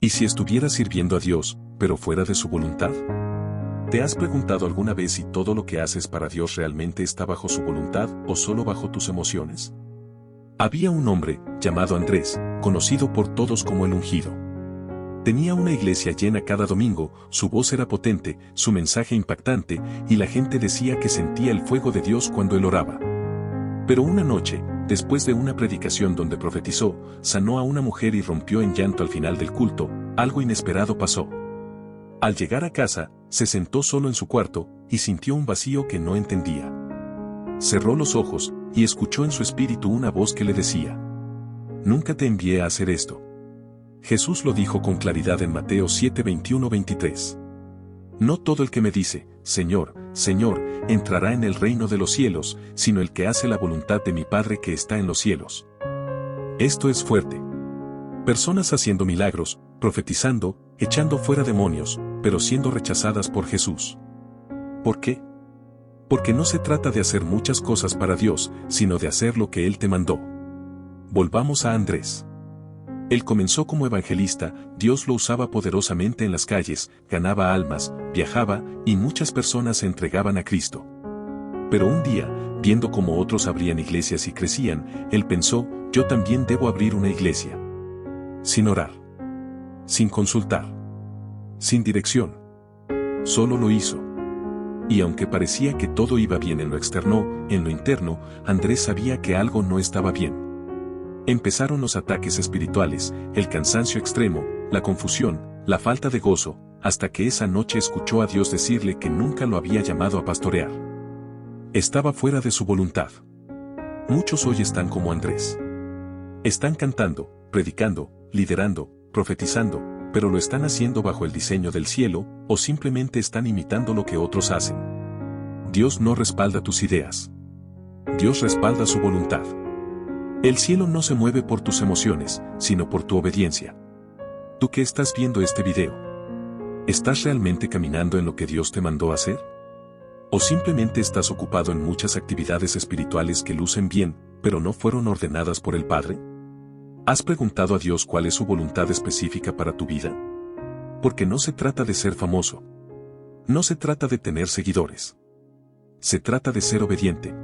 ¿Y si estuviera sirviendo a Dios, pero fuera de su voluntad? ¿Te has preguntado alguna vez si todo lo que haces para Dios realmente está bajo su voluntad o solo bajo tus emociones? Había un hombre, llamado Andrés, conocido por todos como el Ungido. Tenía una iglesia llena cada domingo, su voz era potente, su mensaje impactante, y la gente decía que sentía el fuego de Dios cuando él oraba. Pero una noche, después de una predicación donde profetizó, sanó a una mujer y rompió en llanto al final del culto, algo inesperado pasó. Al llegar a casa, se sentó solo en su cuarto, y sintió un vacío que no entendía. Cerró los ojos, y escuchó en su espíritu una voz que le decía: «Nunca te envié a hacer esto». Jesús lo dijo con claridad en Mateo 7, 21-23. No todo el que me dice, Señor, Señor, entrará en el reino de los cielos, sino el que hace la voluntad de mi Padre que está en los cielos. Esto es fuerte. Personas haciendo milagros, profetizando, echando fuera demonios, pero siendo rechazadas por Jesús. ¿Por qué? Porque no se trata de hacer muchas cosas para Dios, sino de hacer lo que Él te mandó. Volvamos a Andrés. Él comenzó como evangelista, Dios lo usaba poderosamente en las calles, ganaba almas, viajaba, y muchas personas se entregaban a Cristo. Pero un día, viendo cómo otros abrían iglesias y crecían, él pensó, yo también debo abrir una iglesia. Sin orar. Sin consultar. Sin dirección. Solo lo hizo. Y aunque parecía que todo iba bien en lo externo, en lo interno, Andrés sabía que algo no estaba bien. Empezaron los ataques espirituales, el cansancio extremo, la confusión, la falta de gozo, hasta que esa noche escuchó a Dios decirle que nunca lo había llamado a pastorear. Estaba fuera de su voluntad. Muchos hoy están como Andrés. Están cantando, predicando, liderando, profetizando, pero lo están haciendo bajo el diseño del cielo, o simplemente están imitando lo que otros hacen. Dios no respalda tus ideas. Dios respalda su voluntad. El cielo no se mueve por tus emociones, sino por tu obediencia. ¿Tú que estás viendo este video? ¿Estás realmente caminando en lo que Dios te mandó hacer? ¿O simplemente estás ocupado en muchas actividades espirituales que lucen bien, pero no fueron ordenadas por el Padre? ¿Has preguntado a Dios cuál es su voluntad específica para tu vida? Porque no se trata de ser famoso. No se trata de tener seguidores. Se trata de ser obediente.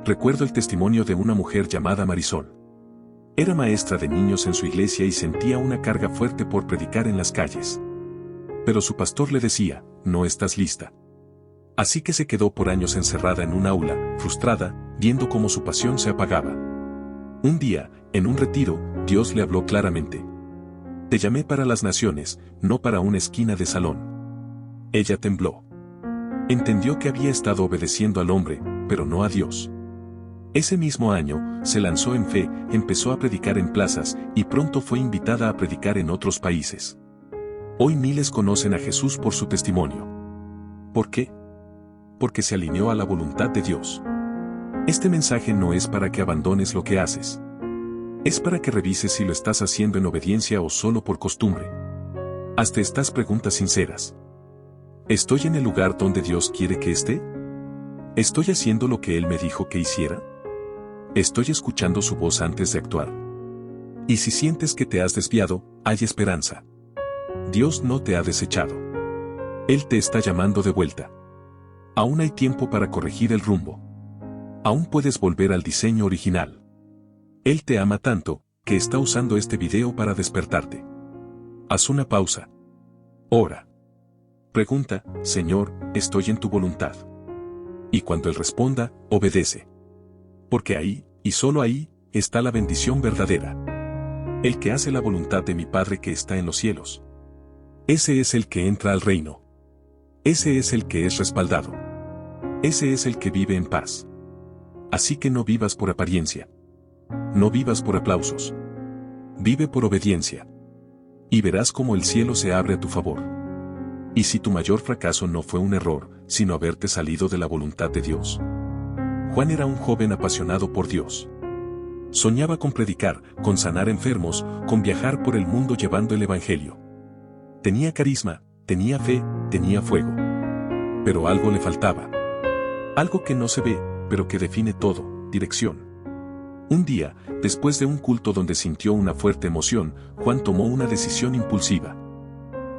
Recuerdo el testimonio de una mujer llamada Marisol. Era maestra de niños en su iglesia y sentía una carga fuerte por predicar en las calles. Pero su pastor le decía, no estás lista. Así que se quedó por años encerrada en un aula, frustrada, viendo cómo su pasión se apagaba. Un día, en un retiro, Dios le habló claramente. Te llamé para las naciones, no para una esquina de salón. Ella tembló. Entendió que había estado obedeciendo al hombre, pero no a Dios. Ese mismo año, se lanzó en fe, empezó a predicar en plazas, y pronto fue invitada a predicar en otros países. Hoy miles conocen a Jesús por su testimonio. ¿Por qué? Porque se alineó a la voluntad de Dios. Este mensaje no es para que abandones lo que haces. Es para que revises si lo estás haciendo en obediencia o solo por costumbre. Hazte estas preguntas sinceras. ¿Estoy en el lugar donde Dios quiere que esté? ¿Estoy haciendo lo que Él me dijo que hiciera? ¿Estoy escuchando su voz antes de actuar? Y si sientes que te has desviado, hay esperanza. Dios no te ha desechado. Él te está llamando de vuelta. Aún hay tiempo para corregir el rumbo. Aún puedes volver al diseño original. Él te ama tanto, que está usando este video para despertarte. Haz una pausa. Ora. Pregunta, Señor, ¿estoy en tu voluntad? Y cuando Él responda, obedece. Porque ahí, y solo ahí, está la bendición verdadera. El que hace la voluntad de mi Padre que está en los cielos. Ese es el que entra al reino. Ese es el que es respaldado. Ese es el que vive en paz. Así que no vivas por apariencia. No vivas por aplausos. Vive por obediencia. Y verás cómo el cielo se abre a tu favor. Y si tu mayor fracaso no fue un error, sino haberte salido de la voluntad de Dios. Juan era un joven apasionado por Dios. Soñaba con predicar, con sanar enfermos, con viajar por el mundo llevando el evangelio. Tenía carisma, tenía fe, tenía fuego. Pero algo le faltaba. Algo que no se ve, pero que define todo, dirección. Un día, después de un culto donde sintió una fuerte emoción, Juan tomó una decisión impulsiva.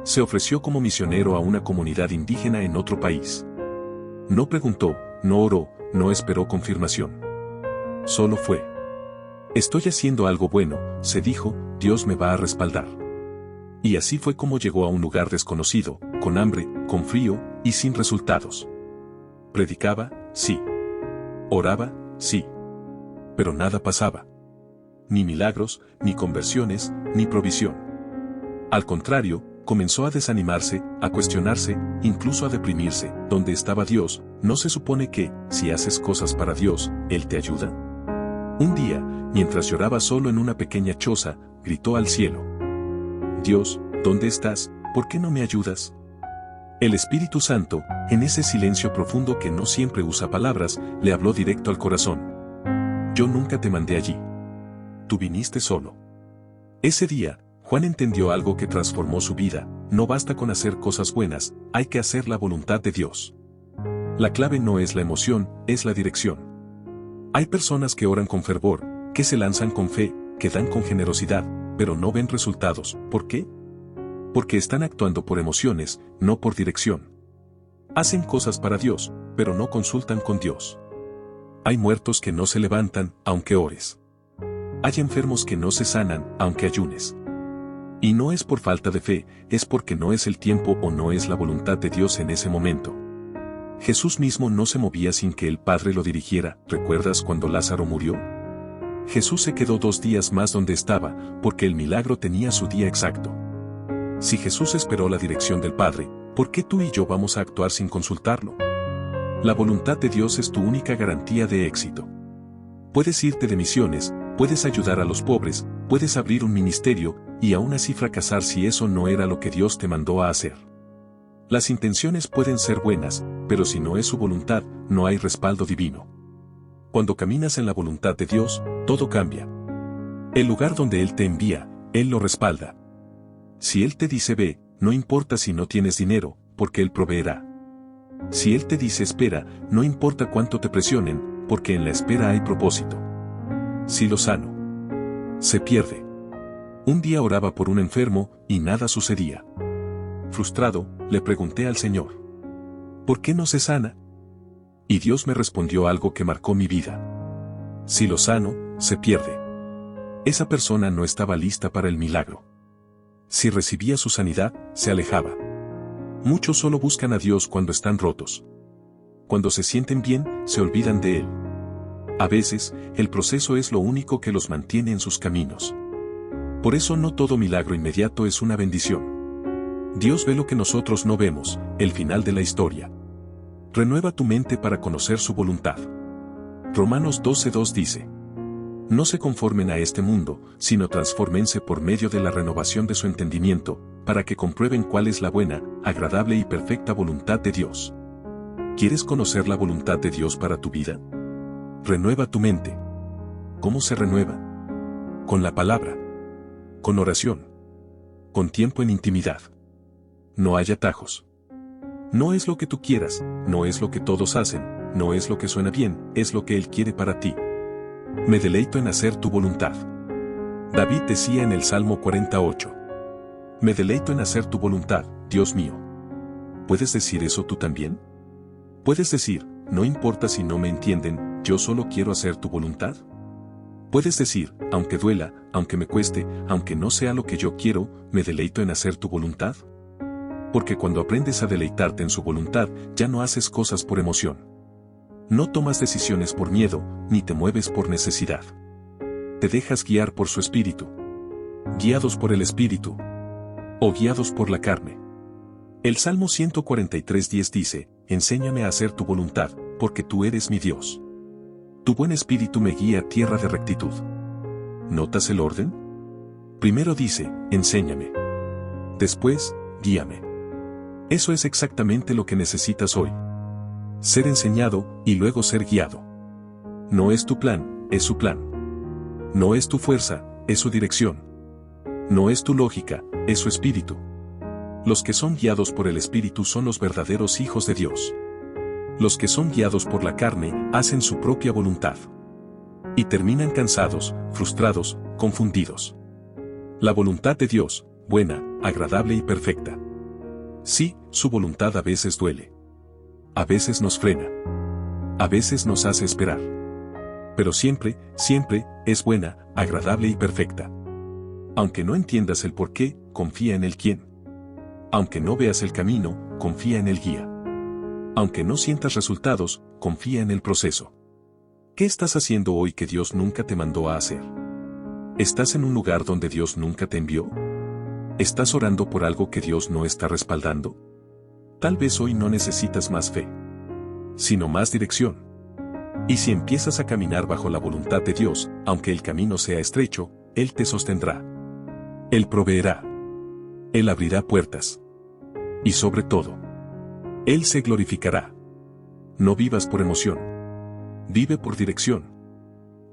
Se ofreció como misionero a una comunidad indígena en otro país. No preguntó, no oró, no esperó confirmación. Solo fue. Estoy haciendo algo bueno, se dijo, Dios me va a respaldar. Y así fue como llegó a un lugar desconocido, con hambre, con frío, y sin resultados. Predicaba, sí. Oraba, sí. Pero nada pasaba. Ni milagros, ni conversiones, ni provisión. Al contrario, comenzó a desanimarse, a cuestionarse, incluso a deprimirse. ¿Dónde estaba Dios? ¿No se supone que, si haces cosas para Dios, Él te ayuda? Un día, mientras lloraba solo en una pequeña choza, gritó al cielo. Dios, ¿dónde estás? ¿Por qué no me ayudas? El Espíritu Santo, en ese silencio profundo que no siempre usa palabras, le habló directo al corazón. Yo nunca te mandé allí. Tú viniste solo. Ese día, Juan entendió algo que transformó su vida. No basta con hacer cosas buenas, hay que hacer la voluntad de Dios. La clave no es la emoción, es la dirección. Hay personas que oran con fervor, que se lanzan con fe, que dan con generosidad, pero no ven resultados. ¿Por qué? Porque están actuando por emociones, no por dirección. Hacen cosas para Dios, pero no consultan con Dios. Hay muertos que no se levantan, aunque ores. Hay enfermos que no se sanan, aunque ayunes. Y no es por falta de fe, es porque no es el tiempo o no es la voluntad de Dios en ese momento. Jesús mismo no se movía sin que el Padre lo dirigiera. ¿Recuerdas cuando Lázaro murió? Jesús se quedó 2 días más donde estaba, porque el milagro tenía su día exacto. Si Jesús esperó la dirección del Padre, ¿por qué tú y yo vamos a actuar sin consultarlo? La voluntad de Dios es tu única garantía de éxito. Puedes irte de misiones, puedes ayudar a los pobres, puedes abrir un ministerio, y aún así fracasar si eso no era lo que Dios te mandó a hacer. Las intenciones pueden ser buenas, pero si no es su voluntad, no hay respaldo divino. Cuando caminas en la voluntad de Dios, todo cambia. El lugar donde Él te envía, Él lo respalda. Si Él te dice ve, no importa si no tienes dinero, porque Él proveerá. Si Él te dice espera, no importa cuánto te presionen, porque en la espera hay propósito. Si lo sano se pierde. Un día oraba por un enfermo, y nada sucedía. Frustrado, le pregunté al Señor, ¿por qué no se sana? Y Dios me respondió algo que marcó mi vida. Si lo sano, se pierde. Esa persona no estaba lista para el milagro. Si recibía su sanidad, se alejaba. Muchos solo buscan a Dios cuando están rotos. Cuando se sienten bien, se olvidan de Él. A veces, el proceso es lo único que los mantiene en sus caminos. Por eso no todo milagro inmediato es una bendición. Dios ve lo que nosotros no vemos, el final de la historia. Renueva tu mente para conocer su voluntad. Romanos 12:2 dice: No se conformen a este mundo, sino transfórmense por medio de la renovación de su entendimiento, para que comprueben cuál es la buena, agradable y perfecta voluntad de Dios. ¿Quieres conocer la voluntad de Dios para tu vida? Renueva tu mente. ¿Cómo se renueva? Con la palabra. Con oración. Con tiempo en intimidad. No hay atajos. No es lo que tú quieras, no es lo que todos hacen, no es lo que suena bien, es lo que Él quiere para ti. Me deleito en hacer tu voluntad. David decía en el Salmo 48. Me deleito en hacer tu voluntad, Dios mío. ¿Puedes decir eso tú también? ¿Puedes decir, no importa si no me entienden, yo solo quiero hacer tu voluntad? ¿Puedes decir, aunque duela, aunque me cueste, aunque no sea lo que yo quiero, me deleito en hacer tu voluntad? Porque cuando aprendes a deleitarte en su voluntad, ya no haces cosas por emoción. No tomas decisiones por miedo, ni te mueves por necesidad. Te dejas guiar por su espíritu. Guiados por el espíritu. O guiados por la carne. El Salmo 143:10 dice: Enséñame a hacer tu voluntad, porque tú eres mi Dios. Tu buen espíritu me guía a tierra de rectitud. ¿Notas el orden? Primero dice, enséñame. Después, guíame. Eso es exactamente lo que necesitas hoy. Ser enseñado, y luego ser guiado. No es tu plan, es su plan. No es tu fuerza, es su dirección. No es tu lógica, es su espíritu. Los que son guiados por el espíritu son los verdaderos hijos de Dios. Los que son guiados por la carne, hacen su propia voluntad. Y terminan cansados, frustrados, confundidos. La voluntad de Dios, buena, agradable y perfecta. Sí, su voluntad a veces duele. A veces nos frena. A veces nos hace esperar. Pero siempre, siempre, es buena, agradable y perfecta. Aunque no entiendas el por qué, confía en el quién. Aunque no veas el camino, confía en el guía. Aunque no sientas resultados, confía en el proceso. ¿Qué estás haciendo hoy que Dios nunca te mandó a hacer? ¿Estás en un lugar donde Dios nunca te envió? ¿Estás orando por algo que Dios no está respaldando? Tal vez hoy no necesitas más fe, sino más dirección. Y si empiezas a caminar bajo la voluntad de Dios, aunque el camino sea estrecho, Él te sostendrá. Él proveerá. Él abrirá puertas. Y sobre todo, Él se glorificará. No vivas por emoción. Vive por dirección.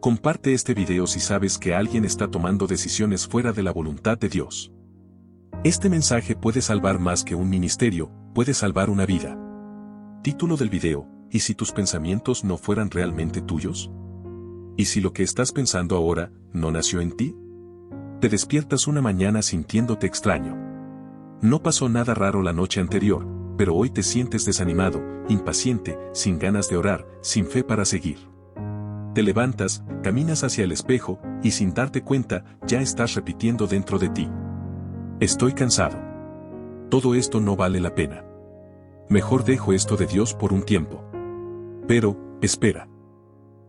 Comparte este video si sabes que alguien está tomando decisiones fuera de la voluntad de Dios. Este mensaje puede salvar más que un ministerio, puede salvar una vida. Título del video: ¿y si tus pensamientos no fueran realmente tuyos? ¿Y si lo que estás pensando ahora no nació en ti? Te despiertas una mañana sintiéndote extraño. No pasó nada raro la noche anterior, pero hoy te sientes desanimado, impaciente, sin ganas de orar, sin fe para seguir. Te levantas, caminas hacia el espejo, y sin darte cuenta, ya estás repitiendo dentro de ti: estoy cansado. Todo esto no vale la pena. Mejor dejo esto de Dios por un tiempo. Pero, espera.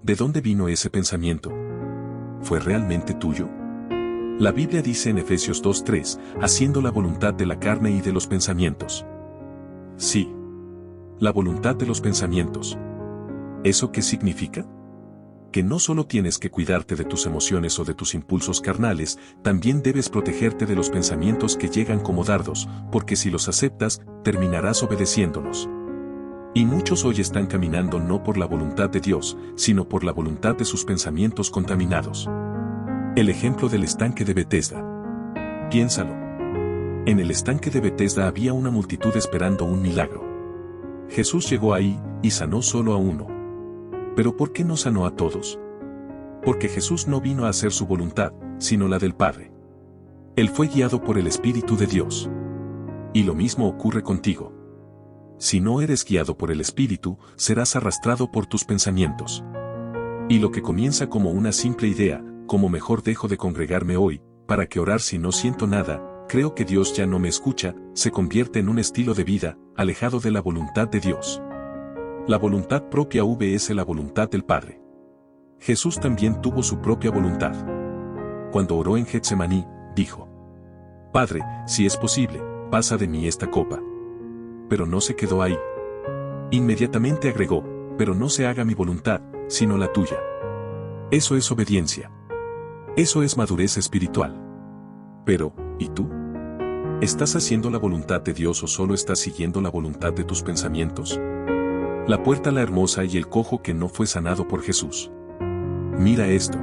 ¿De dónde vino ese pensamiento? ¿Fue realmente tuyo? La Biblia dice en Efesios 2:3, haciendo la voluntad de la carne y de los pensamientos. Sí. La voluntad de los pensamientos. ¿Eso qué significa? Que no solo tienes que cuidarte de tus emociones o de tus impulsos carnales, también debes protegerte de los pensamientos que llegan como dardos, porque si los aceptas, terminarás obedeciéndolos. Y muchos hoy están caminando no por la voluntad de Dios, sino por la voluntad de sus pensamientos contaminados. El ejemplo del estanque de Betesda. Piénsalo. En el estanque de Betesda había una multitud esperando un milagro. Jesús llegó ahí, y sanó solo a uno. ¿Pero por qué no sanó a todos? Porque Jesús no vino a hacer su voluntad, sino la del Padre. Él fue guiado por el Espíritu de Dios. Y lo mismo ocurre contigo. Si no eres guiado por el Espíritu, serás arrastrado por tus pensamientos. Y lo que comienza como una simple idea, como mejor dejo de congregarme hoy, ¿para qué orar si no siento nada? Creo que Dios ya no me escucha, se convierte en un estilo de vida, alejado de la voluntad de Dios. La voluntad propia es la voluntad del Padre. Jesús también tuvo su propia voluntad. Cuando oró en Getsemaní, dijo: Padre, si es posible, pasa de mí esta copa. Pero no se quedó ahí. Inmediatamente agregó: pero no se haga mi voluntad, sino la tuya. Eso es obediencia. Eso es madurez espiritual. Pero, ¿y tú? ¿Estás haciendo la voluntad de Dios o solo estás siguiendo la voluntad de tus pensamientos? La puerta la hermosa y el cojo que no fue sanado por Jesús. Mira esto.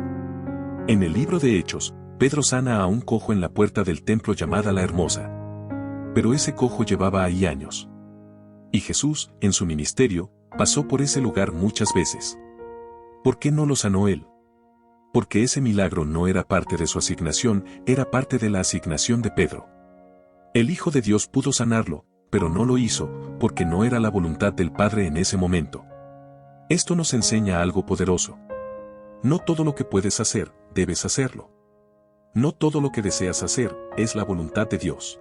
En el libro de Hechos, Pedro sana a un cojo en la puerta del templo llamada la Hermosa. Pero ese cojo llevaba ahí años. Y Jesús, en su ministerio, pasó por ese lugar muchas veces. ¿Por qué no lo sanó él? Porque ese milagro no era parte de su asignación, era parte de la asignación de Pedro. El Hijo de Dios pudo sanarlo, pero no lo hizo, porque no era la voluntad del Padre en ese momento. Esto nos enseña algo poderoso. No todo lo que puedes hacer, debes hacerlo. No todo lo que deseas hacer, es la voluntad de Dios.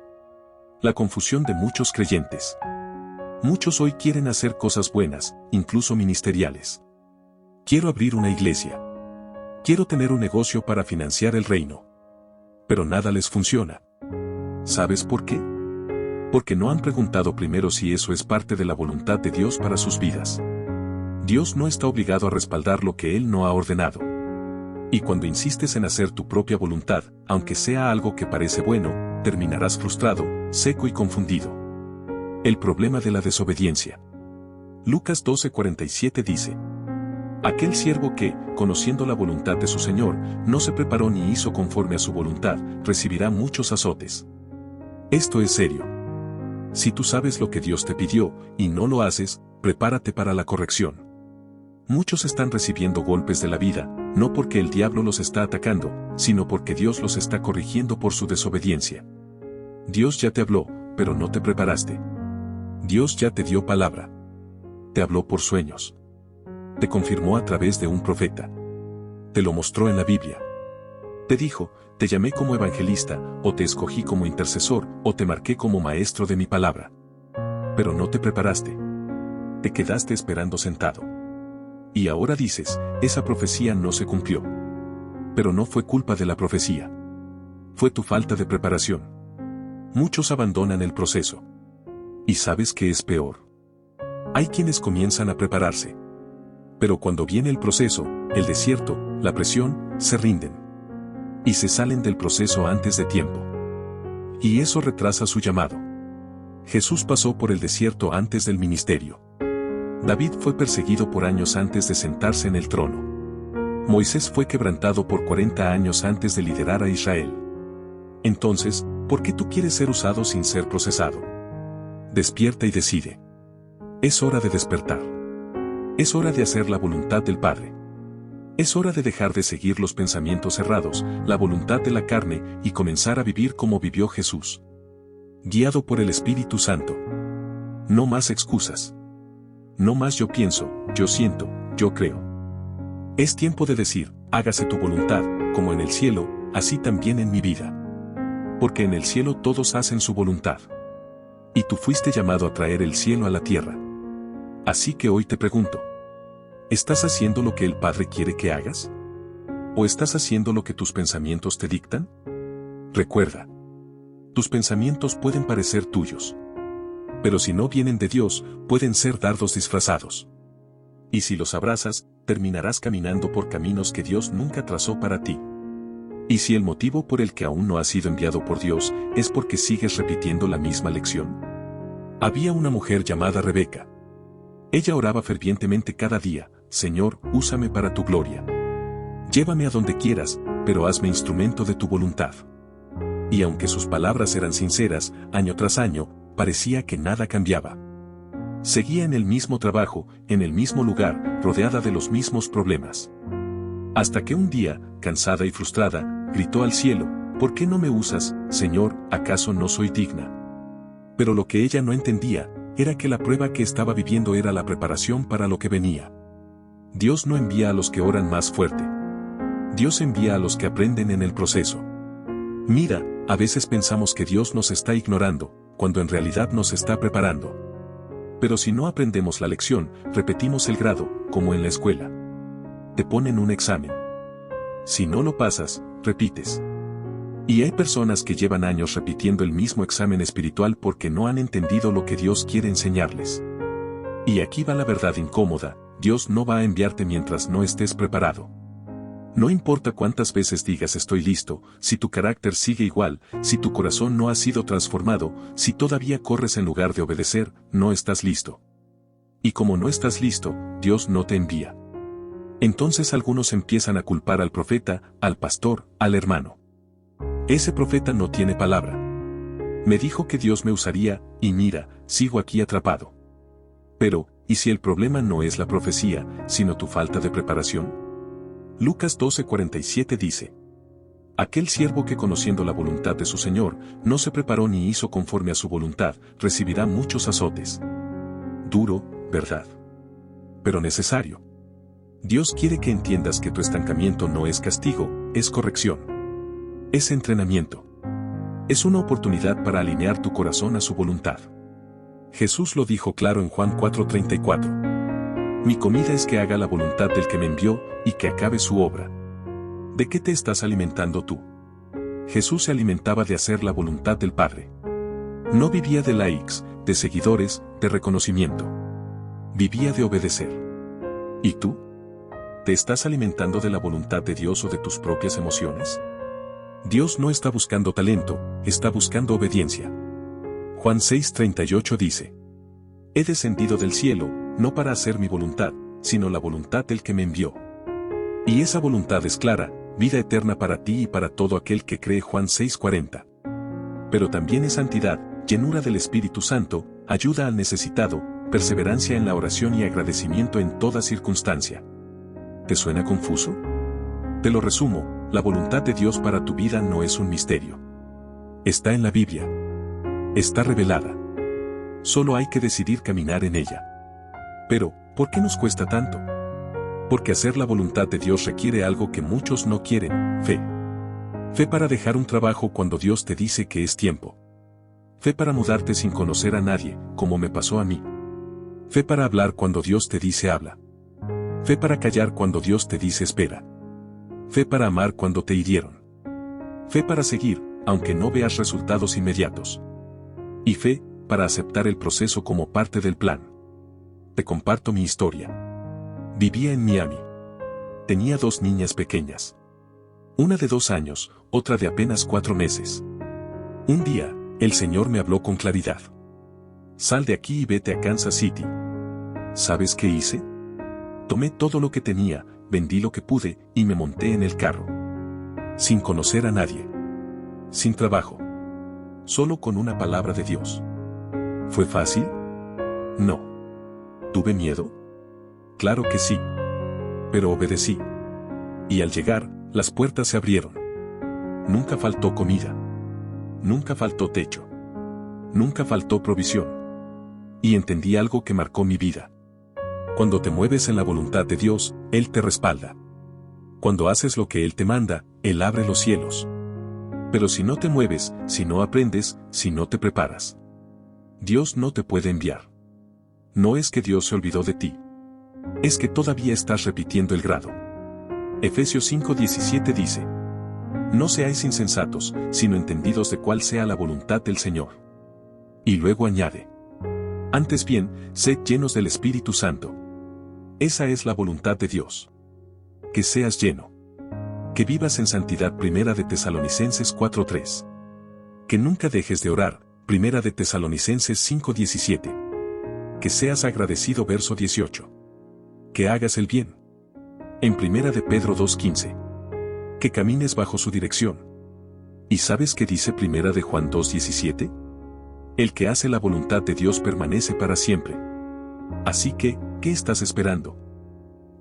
La confusión de muchos creyentes. Muchos hoy quieren hacer cosas buenas, incluso ministeriales. Quiero abrir una iglesia. Quiero tener un negocio para financiar el reino. Pero nada les funciona. ¿Sabes por qué? Porque no han preguntado primero si eso es parte de la voluntad de Dios para sus vidas. Dios no está obligado a respaldar lo que Él no ha ordenado. Y cuando insistes en hacer tu propia voluntad, aunque sea algo que parece bueno, terminarás frustrado, seco y confundido. El problema de la desobediencia. Lucas 12:47 dice: aquel siervo que, conociendo la voluntad de su Señor, no se preparó ni hizo conforme a su voluntad, recibirá muchos azotes. Esto es serio. Si tú sabes lo que Dios te pidió, y no lo haces, prepárate para la corrección. Muchos están recibiendo golpes de la vida, no porque el diablo los está atacando, sino porque Dios los está corrigiendo por su desobediencia. Dios ya te habló, pero no te preparaste. Dios ya te dio palabra. Te habló por sueños. Te confirmó a través de un profeta. Te lo mostró en la Biblia. Te dijo, te llamé como evangelista, o te escogí como intercesor, o te marqué como maestro de mi palabra. Pero no te preparaste. Te quedaste esperando sentado. Y ahora dices, esa profecía no se cumplió. Pero no fue culpa de la profecía. Fue tu falta de preparación. Muchos abandonan el proceso. ¿Y sabes qué es peor? Hay quienes comienzan a prepararse. Pero cuando viene el proceso, el desierto, la presión, se rinden. Y se salen del proceso antes de tiempo. Y eso retrasa su llamado. Jesús pasó por el desierto antes del ministerio. David fue perseguido por años antes de sentarse en el trono. Moisés fue quebrantado por 40 años antes de liderar a Israel. Entonces, ¿por qué tú quieres ser usado sin ser procesado? Despierta y decide. Es hora de despertar. Es hora de hacer la voluntad del Padre. Es hora de dejar de seguir los pensamientos errados, la voluntad de la carne, y comenzar a vivir como vivió Jesús. Guiado por el Espíritu Santo. No más excusas. No más yo pienso, yo siento, yo creo. Es tiempo de decir, hágase tu voluntad, como en el cielo, así también en mi vida. Porque en el cielo todos hacen su voluntad. Y tú fuiste llamado a traer el cielo a la tierra. Así que hoy te pregunto, ¿estás haciendo lo que el Padre quiere que hagas? ¿O estás haciendo lo que tus pensamientos te dictan? Recuerda, tus pensamientos pueden parecer tuyos. Pero si no vienen de Dios, pueden ser dardos disfrazados. Y si los abrazas, terminarás caminando por caminos que Dios nunca trazó para ti. Y si el motivo por el que aún no has sido enviado por Dios es porque sigues repitiendo la misma lección. Había una mujer llamada Rebeca. Ella oraba fervientemente cada día, Señor, úsame para tu gloria. Llévame a donde quieras, pero hazme instrumento de tu voluntad. Y aunque sus palabras eran sinceras, año tras año, parecía que nada cambiaba. Seguía en el mismo trabajo, en el mismo lugar, rodeada de los mismos problemas. Hasta que un día, cansada y frustrada, gritó al cielo, ¿por qué no me usas, Señor, acaso no soy digna? Pero lo que ella no entendía, era que la prueba que estaba viviendo era la preparación para lo que venía. Dios no envía a los que oran más fuerte. Dios envía a los que aprenden en el proceso. Mira, a veces pensamos que Dios nos está ignorando, cuando en realidad nos está preparando. Pero si no aprendemos la lección, repetimos el grado, como en la escuela. Te ponen un examen. Si no lo pasas, repites. Y hay personas que llevan años repitiendo el mismo examen espiritual porque no han entendido lo que Dios quiere enseñarles. Y aquí va la verdad incómoda, Dios no va a enviarte mientras no estés preparado. No importa cuántas veces digas estoy listo, si tu carácter sigue igual, si tu corazón no ha sido transformado, si todavía corres en lugar de obedecer, no estás listo. Y como no estás listo, Dios no te envía. Entonces algunos empiezan a culpar al profeta, al pastor, al hermano. Ese profeta no tiene palabra. Me dijo que Dios me usaría, y mira, sigo aquí atrapado. Pero, ¿y si el problema no es la profecía, sino tu falta de preparación? Lucas 12:47 dice: Aquel siervo que conociendo la voluntad de su Señor, no se preparó ni hizo conforme a su voluntad, recibirá muchos azotes. Duro, ¿verdad? Pero necesario. Dios quiere que entiendas que tu estancamiento no es castigo, es corrección. Es entrenamiento. Es una oportunidad para alinear tu corazón a su voluntad. Jesús lo dijo claro en Juan 4:34. Mi comida es que haga la voluntad del que me envió, y que acabe su obra. ¿De qué te estás alimentando tú? Jesús se alimentaba de hacer la voluntad del Padre. No vivía de likes, de seguidores, de reconocimiento. Vivía de obedecer. ¿Y tú? ¿Te estás alimentando de la voluntad de Dios o de tus propias emociones? Dios no está buscando talento, está buscando obediencia. Juan 6:38 dice: He descendido del cielo, no para hacer mi voluntad, sino la voluntad del que me envió. Y esa voluntad es clara, vida eterna para ti y para todo aquel que cree. Juan 6:40. Pero también es santidad, llenura del Espíritu Santo, ayuda al necesitado, perseverancia en la oración y agradecimiento en toda circunstancia. ¿Te suena confuso? Te lo resumo, la voluntad de Dios para tu vida no es un misterio. Está en la Biblia. Está revelada. Solo hay que decidir caminar en ella. Pero, ¿por qué nos cuesta tanto? Porque hacer la voluntad de Dios requiere algo que muchos no quieren, fe. Fe para dejar un trabajo cuando Dios te dice que es tiempo. Fe para mudarte sin conocer a nadie, como me pasó a mí. Fe para hablar cuando Dios te dice habla. Fe para callar cuando Dios te dice espera. Fe para amar cuando te hirieron. Fe para seguir, aunque no veas resultados inmediatos. Y fe para aceptar el proceso como parte del plan. Te comparto mi historia. Vivía en Miami. Tenía 2 niñas pequeñas. Una de 2 años, otra de apenas 4 meses. Un día, el Señor me habló con claridad. Sal de aquí y vete a Kansas City. ¿Sabes qué hice? Tomé todo lo que tenía, vendí lo que pude y me monté en el carro. Sin conocer a nadie. Sin trabajo. Solo con una palabra de Dios. ¿Fue fácil? No. ¿Tuve miedo? Claro que sí. Pero obedecí. Y al llegar, las puertas se abrieron. Nunca faltó comida. Nunca faltó techo. Nunca faltó provisión. Y entendí algo que marcó mi vida. Cuando te mueves en la voluntad de Dios, Él te respalda. Cuando haces lo que Él te manda, Él abre los cielos. Pero si no te mueves, si no aprendes, si no te preparas, Dios no te puede enviar. No es que Dios se olvidó de ti. Es que todavía estás repitiendo el grado. Efesios 5:17 dice: No seáis insensatos, sino entendidos de cuál sea la voluntad del Señor. Y luego añade: Antes bien, sed llenos del Espíritu Santo. Esa es la voluntad de Dios. Que seas lleno. Que vivas en santidad. Primera de Tesalonicenses 4:3. Que nunca dejes de orar. Primera de Tesalonicenses 5:17. Que seas agradecido. Verso 18. Que hagas el bien. En Primera de Pedro 2:15. Que camines bajo su dirección. ¿Y sabes qué dice Primera de Juan 2:17? El que hace la voluntad de Dios permanece para siempre. Así que, ¿qué estás esperando?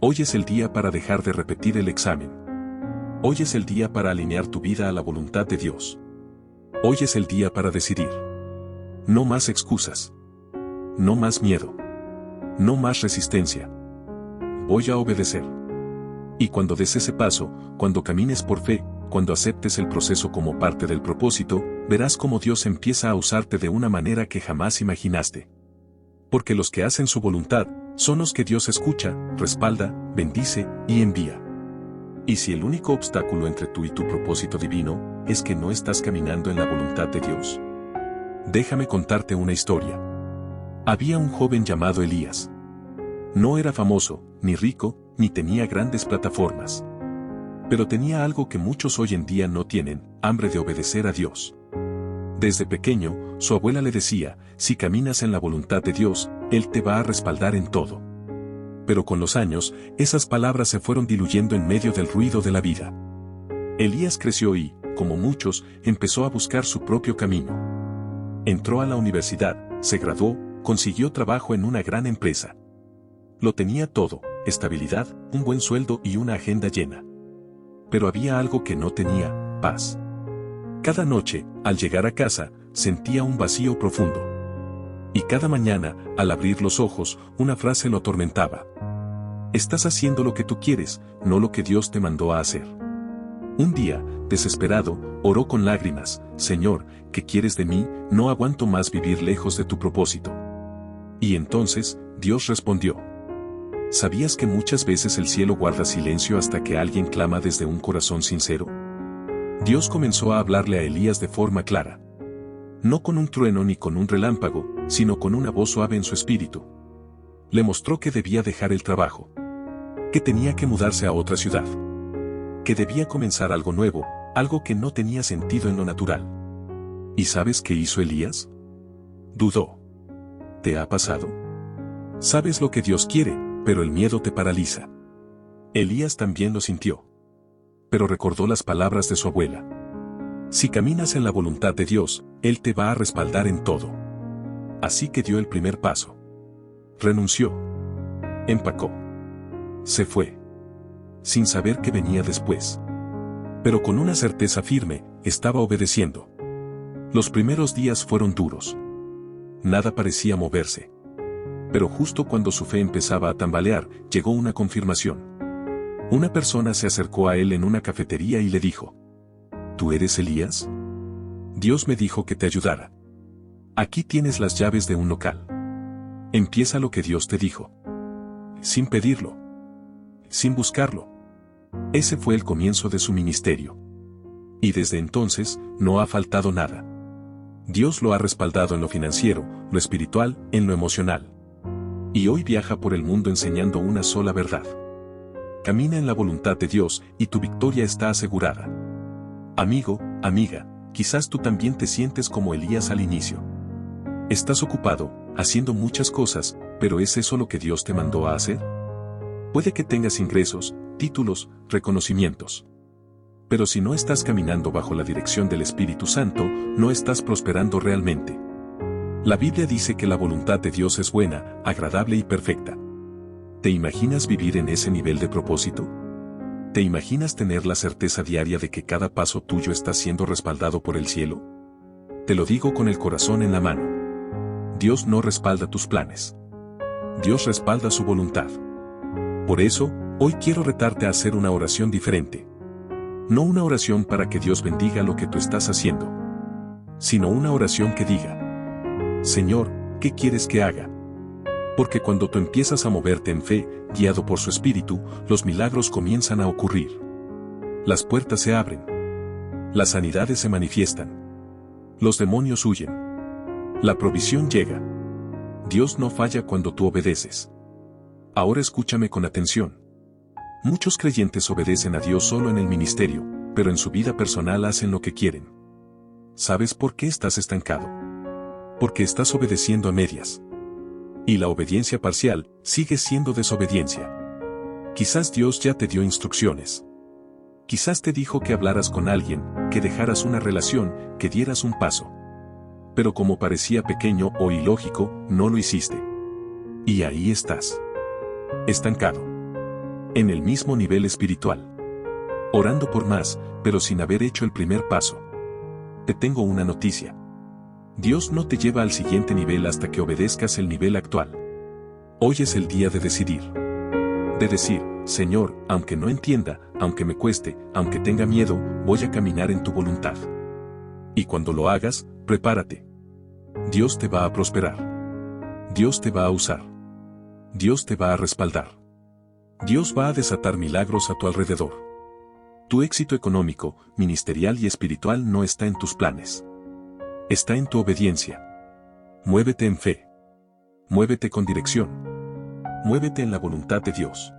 Hoy es el día para dejar de repetir el examen. Hoy es el día para alinear tu vida a la voluntad de Dios. Hoy es el día para decidir. No más excusas. No más miedo. No más resistencia. Voy a obedecer. Y cuando des ese paso, cuando camines por fe, cuando aceptes el proceso como parte del propósito, verás cómo Dios empieza a usarte de una manera que jamás imaginaste. Porque los que hacen su voluntad, son los que Dios escucha, respalda, bendice y envía. Y si el único obstáculo entre tú y tu propósito divino, es que no estás caminando en la voluntad de Dios, déjame contarte una historia. Había un joven llamado Elías. No era famoso, ni rico, ni tenía grandes plataformas. Pero tenía algo que muchos hoy en día no tienen: hambre de obedecer a Dios. Desde pequeño, su abuela le decía: si caminas en la voluntad de Dios, Él te va a respaldar en todo. Pero con los años, esas palabras se fueron diluyendo en medio del ruido de la vida. Elías creció y, como muchos, empezó a buscar su propio camino. Entró a la universidad, se graduó, consiguió trabajo en una gran empresa. Lo tenía todo: estabilidad, un buen sueldo y una agenda llena. Pero había algo que no tenía: paz. Cada noche, al llegar a casa, sentía un vacío profundo. Y cada mañana, al abrir los ojos, una frase lo atormentaba: estás haciendo lo que tú quieres, no lo que Dios te mandó a hacer. Un día, desesperado, oró con lágrimas: Señor, ¿qué quieres de mí? No aguanto más vivir lejos de tu propósito. Y entonces, Dios respondió: ¿sabías que muchas veces el cielo guarda silencio hasta que alguien clama desde un corazón sincero? Dios comenzó a hablarle a Elías de forma clara. No con un trueno ni con un relámpago, sino con una voz suave en su espíritu. Le mostró que debía dejar el trabajo. Que tenía que mudarse a otra ciudad. Que debía comenzar algo nuevo, algo que no tenía sentido en lo natural. ¿Y sabes qué hizo Elías? Dudó. ¿Te ha pasado? Sabes lo que Dios quiere, pero el miedo te paraliza. Elías también lo sintió. Pero recordó las palabras de su abuela. Si caminas en la voluntad de Dios, Él te va a respaldar en todo. Así que dio el primer paso. Renunció. Empacó. Se fue. sin saber qué venía después. Pero con una certeza firme, estaba obedeciendo. Los primeros días fueron duros. Nada parecía moverse. Pero justo cuando su fe empezaba a tambalear, llegó una confirmación. Una persona se acercó a él en una cafetería y le dijo: ¿Tú eres Elías? Dios me dijo que te ayudara. Aquí tienes las llaves de un local. Empieza lo que Dios te dijo. Sin pedirlo. Sin buscarlo. Ese fue el comienzo de su ministerio. Y desde entonces, no ha faltado nada. Dios lo ha respaldado en lo financiero, lo espiritual, en lo emocional. Y hoy viaja por el mundo enseñando una sola verdad. Camina en la voluntad de Dios y tu victoria está asegurada. Amigo, amiga, quizás tú también te sientes como Elías al inicio. Estás ocupado, haciendo muchas cosas, pero ¿es eso lo que Dios te mandó a hacer? Puede que tengas ingresos, títulos, reconocimientos. Pero si no estás caminando bajo la dirección del Espíritu Santo, no estás prosperando realmente. La Biblia dice que la voluntad de Dios es buena, agradable y perfecta. ¿Te imaginas vivir en ese nivel de propósito? ¿Te imaginas tener la certeza diaria de que cada paso tuyo está siendo respaldado por el cielo? Te lo digo con el corazón en la mano. Dios no respalda tus planes. Dios respalda su voluntad. Por eso, hoy quiero retarte a hacer una oración diferente. No una oración para que Dios bendiga lo que tú estás haciendo, sino una oración que diga: Señor, ¿qué quieres que haga? Porque cuando tú empiezas a moverte en fe, guiado por su Espíritu, los milagros comienzan a ocurrir. Las puertas se abren. Las sanidades se manifiestan. Los demonios huyen. La provisión llega. Dios no falla cuando tú obedeces. Ahora escúchame con atención. Muchos creyentes obedecen a Dios solo en el ministerio, pero en su vida personal hacen lo que quieren. ¿Sabes por qué estás estancado? Porque estás obedeciendo a medias. Y la obediencia parcial sigue siendo desobediencia. Quizás Dios ya te dio instrucciones. Quizás te dijo que hablaras con alguien, que dejaras una relación, que dieras un paso. Pero como parecía pequeño o ilógico, no lo hiciste. Y ahí estás. Estancado. En el mismo nivel espiritual. Orando por más, pero sin haber hecho el primer paso. Te tengo una noticia. Dios no te lleva al siguiente nivel hasta que obedezcas el nivel actual. Hoy es el día de decidir. De decir: Señor, aunque no entienda, aunque me cueste, aunque tenga miedo, voy a caminar en tu voluntad. Y cuando lo hagas, prepárate. Dios te va a prosperar. Dios te va a usar. Dios te va a respaldar. Dios va a desatar milagros a tu alrededor. Tu éxito económico, ministerial y espiritual no está en tus planes. Está en tu obediencia. Muévete en fe. Muévete con dirección. Muévete en la voluntad de Dios.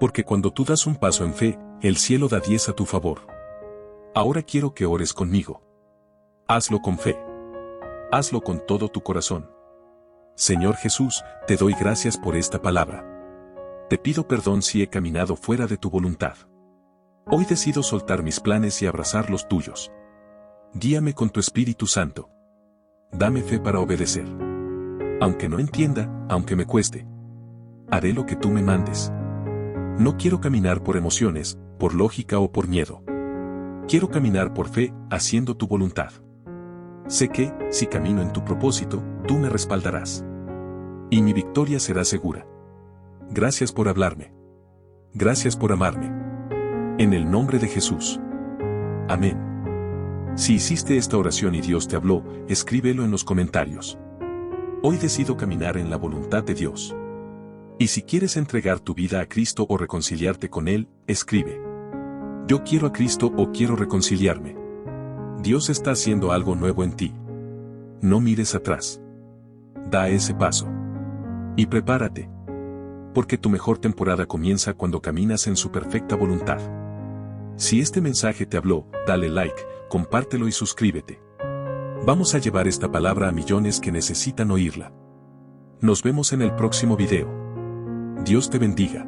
Porque cuando tú das un paso en fe, el cielo da 10 a tu favor. Ahora quiero que ores conmigo. Hazlo con fe. Hazlo con todo tu corazón. Señor Jesús, te doy gracias por esta palabra. Te pido perdón si he caminado fuera de tu voluntad. Hoy decido soltar mis planes y abrazar los tuyos. Guíame con tu Espíritu Santo. Dame fe para obedecer. Aunque no entienda, aunque me cueste. Haré lo que tú me mandes. No quiero caminar por emociones, por lógica o por miedo. Quiero caminar por fe, haciendo tu voluntad. Sé que, si camino en tu propósito, tú me respaldarás. Y mi victoria será segura. Gracias por hablarme. Gracias por amarme. En el nombre de Jesús. Amén. Si hiciste esta oración y Dios te habló, escríbelo en los comentarios. Hoy decido caminar en la voluntad de Dios. Y si quieres entregar tu vida a Cristo o reconciliarte con Él, escribe: Yo quiero a Cristo o quiero reconciliarme. Dios está haciendo algo nuevo en ti. No mires atrás. Da ese paso. Y prepárate. Porque tu mejor temporada comienza cuando caminas en su perfecta voluntad. Si este mensaje te habló, dale like, compártelo y suscríbete. Vamos a llevar esta palabra a millones que necesitan oírla. Nos vemos en el próximo video. Dios te bendiga.